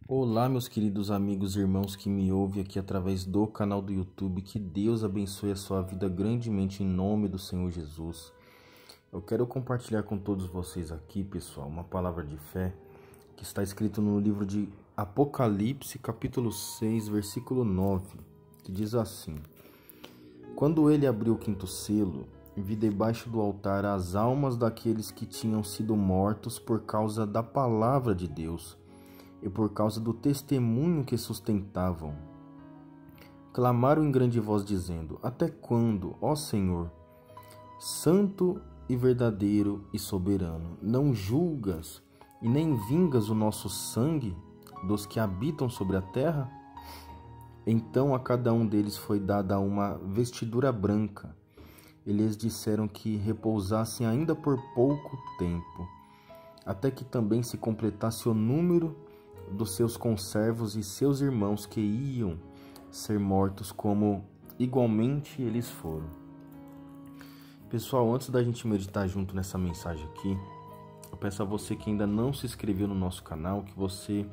Olá, meus queridos amigos e irmãos que me ouvem aqui através do canal do YouTube. Que Deus abençoe a sua vida grandemente em nome do Senhor Jesus. Eu quero compartilhar com todos vocês aqui, pessoal, uma palavra de fé que está escrito no livro de Apocalipse, capítulo 6, versículo 9, que diz assim: Quando ele abriu o quinto selo, vi debaixo do altar as almas daqueles que tinham sido mortos por causa da palavra de Deus e por causa do testemunho que sustentavam. Clamaram em grande voz, dizendo: Até quando, ó Senhor, santo e verdadeiro e soberano, não julgas e nem vingas o nosso sangue dos que habitam sobre a terra? Então a cada um deles foi dada uma vestidura branca. Eles disseram que repousassem ainda por pouco tempo, até que também se completasse o número dos seus conservos e seus irmãos que iam ser mortos, como igualmente eles foram. Pessoal, antes da gente meditar junto nessa mensagem aqui, eu peço a você que ainda não se inscreveu no nosso canal, que você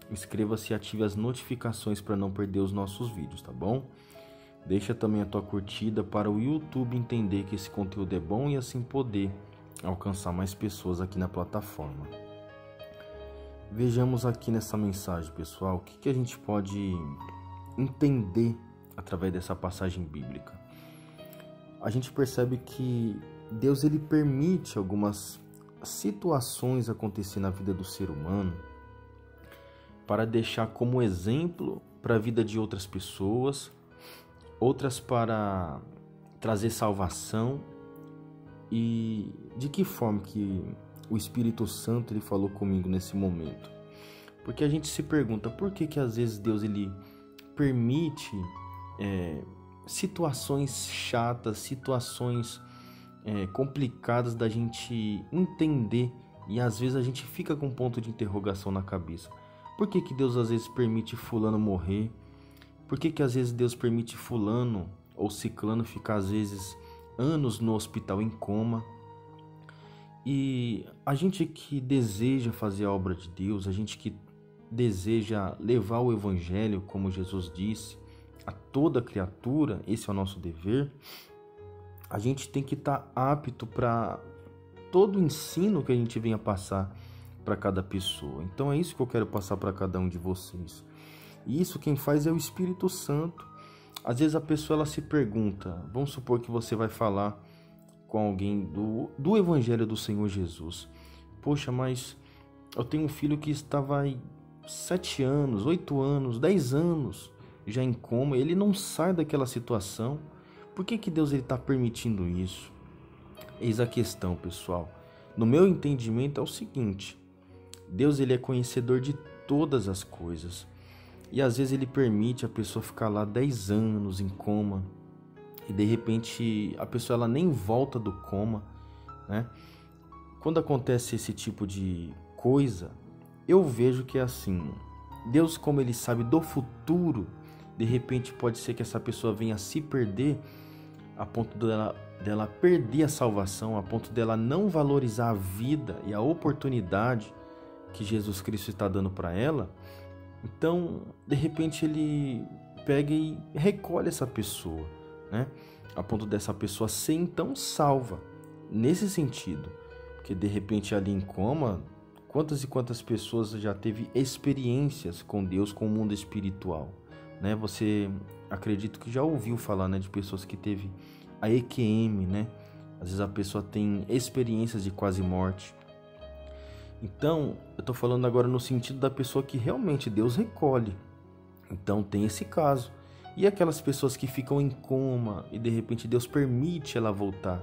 inscreva-se e ative as notificações para não perder os nossos vídeos, tá bom? Deixa também a tua curtida para o YouTube entender que esse conteúdo é bom e assim poder alcançar mais pessoas aqui na plataforma. Vejamos aqui nessa mensagem, pessoal, o que a gente pode entender através dessa passagem bíblica. A gente percebe que Deus ele permite algumas situações acontecer na vida do ser humano para deixar como exemplo para a vida de outras pessoas, outras para trazer salvação. E de que forma que o Espírito Santo ele falou comigo nesse momento? Porque a gente se pergunta por que às vezes Deus ele permite situações chatas, situações complicadas da gente entender, e às vezes a gente fica com um ponto de interrogação na cabeça. Por que Deus às vezes permite fulano morrer? Por que às vezes Deus permite fulano ou ciclano ficar às vezes anos no hospital em coma? E a gente que deseja fazer a obra de Deus, a gente que deseja levar o Evangelho, como Jesus disse, a toda criatura, esse é o nosso dever, a gente tem que estar apto para todo o ensino que a gente venha passar para cada pessoa. Então é isso que eu quero passar para cada um de vocês. E isso quem faz é o Espírito Santo. Às vezes a pessoa ela se pergunta, vamos supor que você vai falar com alguém do Evangelho do Senhor Jesus. Poxa, mas eu tenho um filho que estava aí 7 anos, 8 anos, 10 anos já em coma, ele não sai daquela situação. Por que Deus está permitindo isso? Eis a questão, pessoal. No meu entendimento é o seguinte: Deus ele é conhecedor de todas as coisas. E às vezes ele permite a pessoa ficar lá 10 anos em coma, e de repente a pessoa ela nem volta do coma, né? Quando acontece esse tipo de coisa, eu vejo que é assim: Deus, como ele sabe do futuro, de repente pode ser que essa pessoa venha a se perder a ponto dela perder a salvação, a ponto dela não valorizar a vida e a oportunidade que Jesus Cristo está dando para ela. Então, de repente ele pega e recolhe essa pessoa, né? A ponto dessa pessoa ser então salva, nesse sentido. Porque de repente ali em coma, quantas e quantas pessoas já teve experiências com Deus, com o mundo espiritual, né? Você, acredito que já ouviu falar, né, de pessoas que teve a EQM, né? Às vezes a pessoa tem experiências de quase morte. Então, eu estou falando agora no sentido da pessoa que realmente Deus recolhe. Então tem esse caso. E aquelas pessoas que ficam em coma e de repente Deus permite ela voltar.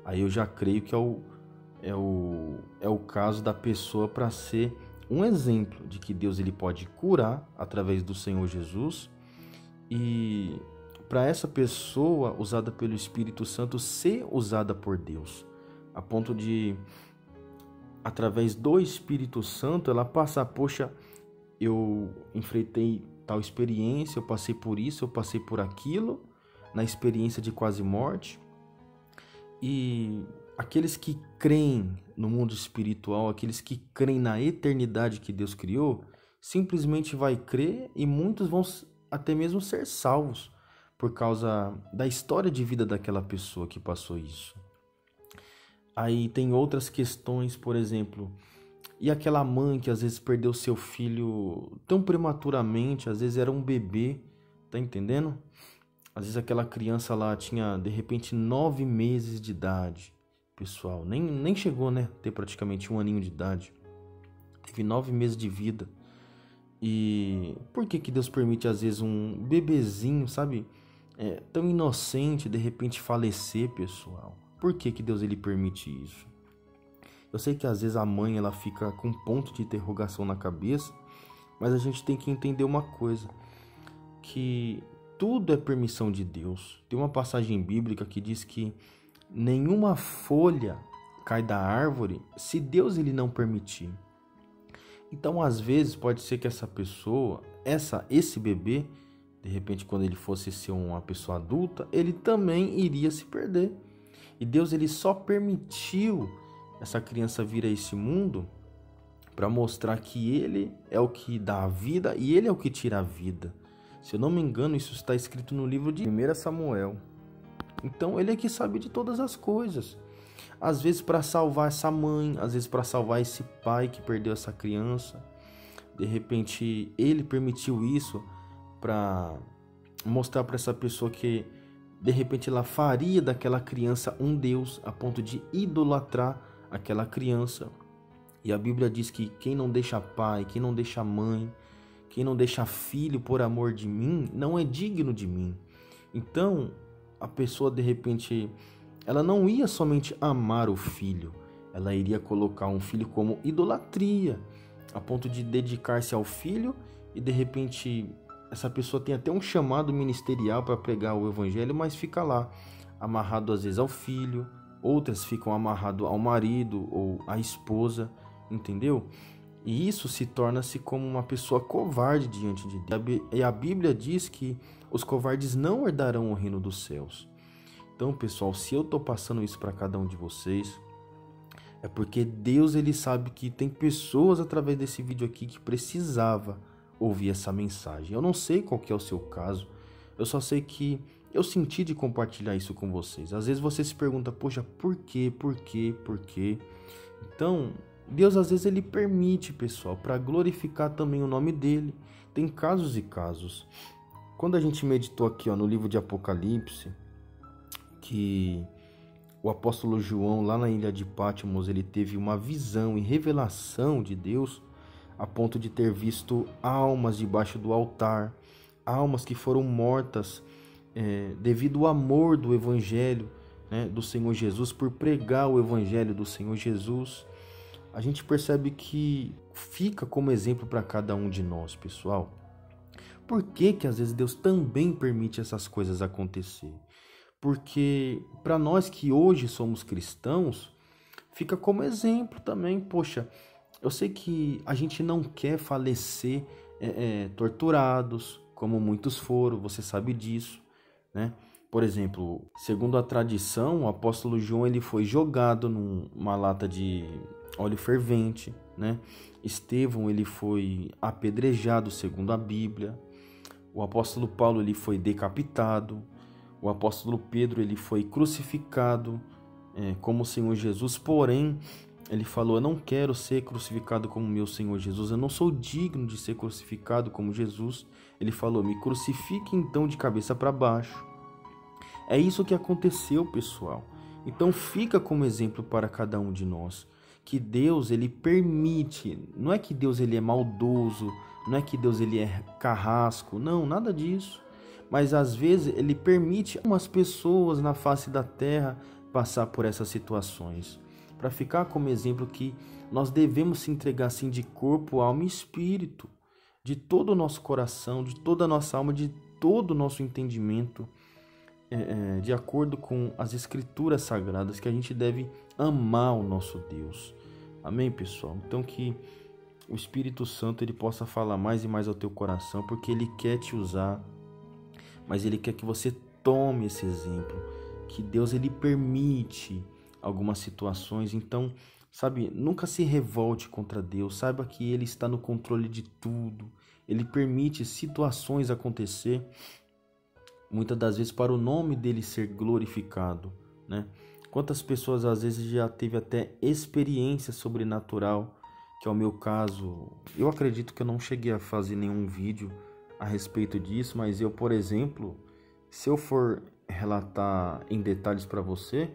Aí eu já creio que é o caso da pessoa para ser um exemplo de que Deus ele pode curar através do Senhor Jesus. E para essa pessoa usada pelo Espírito Santo ser usada por Deus, a ponto de, através do Espírito Santo, ela passar: poxa, eu enfrentei tal experiência, eu passei por isso, eu passei por aquilo, na experiência de quase morte. E aqueles que creem no mundo espiritual, aqueles que creem na eternidade que Deus criou, simplesmente vai crer e muitos vão até mesmo ser salvos por causa da história de vida daquela pessoa que passou isso. Aí tem outras questões, por exemplo, e aquela mãe que às vezes perdeu seu filho tão prematuramente, às vezes era um bebê, tá entendendo? Às vezes aquela criança lá tinha, de repente, 9 meses de idade, pessoal. Nem chegou, né? Ter praticamente 1 aninho de idade. Teve 9 meses de vida. E por que Deus permite, às vezes, um bebezinho, sabe? Tão inocente, de repente falecer, pessoal? Por que Deus ele permite isso? Eu sei que às vezes a mãe ela fica com um ponto de interrogação na cabeça, mas a gente tem que entender uma coisa, que tudo é permissão de Deus. Tem uma passagem bíblica que diz que nenhuma folha cai da árvore se Deus ele não permitir. Então, às vezes, pode ser que essa pessoa, esse bebê, de repente, quando ele fosse ser uma pessoa adulta, ele também iria se perder. E Deus ele só permitiu essa criança vir a esse mundo para mostrar que Ele é o que dá a vida e Ele é o que tira a vida. Se eu não me engano, isso está escrito no livro de 1 Samuel. Então, Ele é que sabe de todas as coisas. Às vezes para salvar essa mãe, às vezes para salvar esse pai que perdeu essa criança. De repente, Ele permitiu isso para mostrar para essa pessoa que de repente ela faria daquela criança um Deus a ponto de idolatrar aquela criança. E a Bíblia diz que quem não deixa pai, quem não deixa mãe, quem não deixa filho por amor de mim, não é digno de mim. Então, a pessoa de repente, ela não ia somente amar o filho, ela iria colocar um filho como idolatria, a ponto de dedicar-se ao filho e de repente essa pessoa tem até um chamado ministerial para pregar o evangelho, mas fica lá, amarrado às vezes ao filho, outras ficam amarrado ao marido ou à esposa, entendeu? E isso se torna-se como uma pessoa covarde diante de Deus. E a Bíblia diz que os covardes não herdarão o reino dos céus. Então, pessoal, se eu estou passando isso para cada um de vocês, é porque Deus ele sabe que tem pessoas através desse vídeo aqui que precisava ouvir essa mensagem. Eu não sei qual que é o seu caso, eu só sei que eu senti de compartilhar isso com vocês. Às vezes você se pergunta, poxa, por quê? Então, Deus às vezes ele permite, pessoal, para glorificar também o nome dele. Tem casos e casos. Quando a gente meditou aqui no livro de Apocalipse, que o apóstolo João, lá na ilha de Patmos, ele teve uma visão e revelação de Deus, a ponto de ter visto almas debaixo do altar, almas que foram mortas devido ao amor do Evangelho, do Senhor Jesus, por pregar o Evangelho do Senhor Jesus. A gente percebe que fica como exemplo para cada um de nós, pessoal. Por que às vezes Deus também permite essas coisas acontecer? Porque para nós que hoje somos cristãos, fica como exemplo também. Poxa, eu sei que a gente não quer falecer torturados, como muitos foram, você sabe disso, né? Por exemplo, segundo a tradição, o apóstolo João ele foi jogado numa lata de óleo fervente, né? Estevão ele foi apedrejado, segundo a Bíblia. O apóstolo Paulo ele foi decapitado. O apóstolo Pedro ele foi crucificado como o Senhor Jesus, porém ele falou, eu não quero ser crucificado como meu Senhor Jesus, eu não sou digno de ser crucificado como Jesus. Ele falou, me crucifique então de cabeça para baixo. É isso que aconteceu, pessoal. Então fica como exemplo para cada um de nós, que Deus ele permite, não é que Deus ele é maldoso, não é que Deus ele é carrasco, não, nada disso. Mas às vezes ele permite umas pessoas na face da terra passar por essas situações, para ficar como exemplo que nós devemos se entregar assim de corpo, alma e espírito, de todo o nosso coração, de toda a nossa alma, de todo o nosso entendimento, de acordo com as escrituras sagradas, que a gente deve amar o nosso Deus. Amém, pessoal? Então que o Espírito Santo ele possa falar mais e mais ao teu coração, porque ele quer te usar, mas ele quer que você tome esse exemplo, que Deus ele permite algumas situações. Então Sabe, nunca se revolte contra Deus. Saiba que Ele está no controle de tudo. Ele permite situações acontecer, muitas das vezes para o nome dele ser glorificado, né? Quantas pessoas às vezes já teve até experiência sobrenatural, que é o meu caso. Eu acredito que eu não cheguei a fazer nenhum vídeo a respeito disso, mas eu, por exemplo, se eu for relatar em detalhes para você,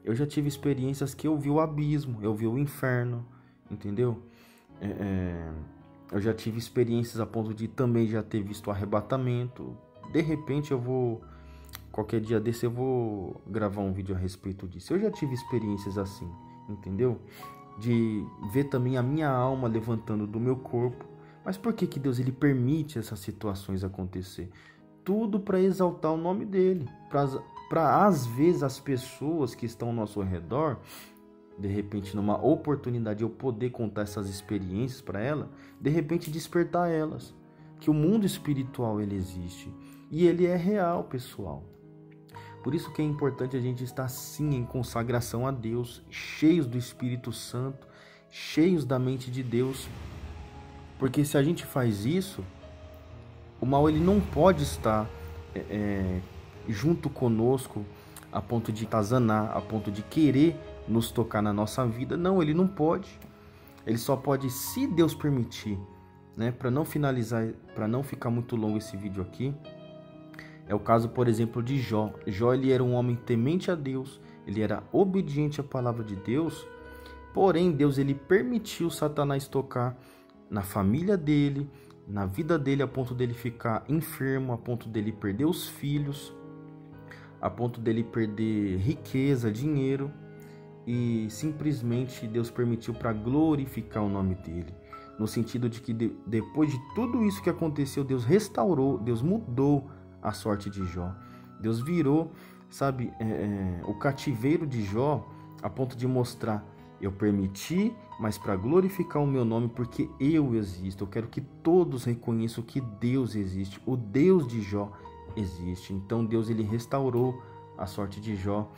eu já tive experiências que eu vi o abismo, eu vi o inferno, entendeu? Eu já tive experiências a ponto de também já ter visto o arrebatamento. De repente qualquer dia desse eu vou gravar um vídeo a respeito disso. Eu já tive experiências assim, entendeu? De ver também a minha alma levantando do meu corpo. Mas por que Deus ele permite essas situações acontecer? Tudo para exaltar o nome dele, para às vezes as pessoas que estão ao nosso redor, de repente numa oportunidade eu poder contar essas experiências para ela, de repente despertar elas, que o mundo espiritual ele existe e ele é real, pessoal. Por isso que é importante a gente estar sim em consagração a Deus, cheios do Espírito Santo, cheios da mente de Deus, porque se a gente faz isso, o mal ele não pode estar junto conosco a ponto de atazanar, a ponto de querer nos tocar na nossa vida. Não, ele não pode. Ele só pode se Deus permitir, né? Para não finalizar, para não ficar muito longo esse vídeo aqui, é o caso, por exemplo, de Jó. Jó ele era um homem temente a Deus, ele era obediente à palavra de Deus, porém Deus ele permitiu Satanás tocar na família dele, na vida dele, a ponto dele ficar enfermo, a ponto dele perder os filhos, a ponto dele perder riqueza, dinheiro, e simplesmente Deus permitiu para glorificar o nome dele, no sentido de que depois de tudo isso que aconteceu, Deus restaurou, Deus mudou a sorte de Jó. Deus virou, sabe, o cativeiro de Jó, a ponto de mostrar: eu permiti, mas para glorificar o meu nome, porque eu existo. Eu quero que todos reconheçam que Deus existe, o Deus de Jó existe. Então Deus ele restaurou a sorte de Jó,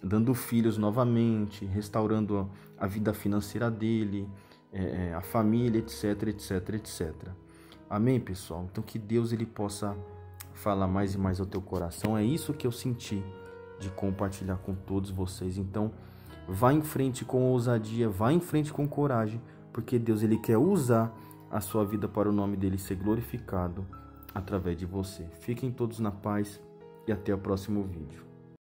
dando filhos novamente, restaurando a vida financeira dele, a família, etc, etc, etc. Amém, pessoal? Então que Deus ele possa falar mais e mais ao teu coração. É isso que eu senti de compartilhar com todos vocês. Então vá em frente com ousadia, vá em frente com coragem, porque Deus ele quer usar a sua vida para o nome dele ser glorificado através de você. Fiquem todos na paz e até o próximo vídeo.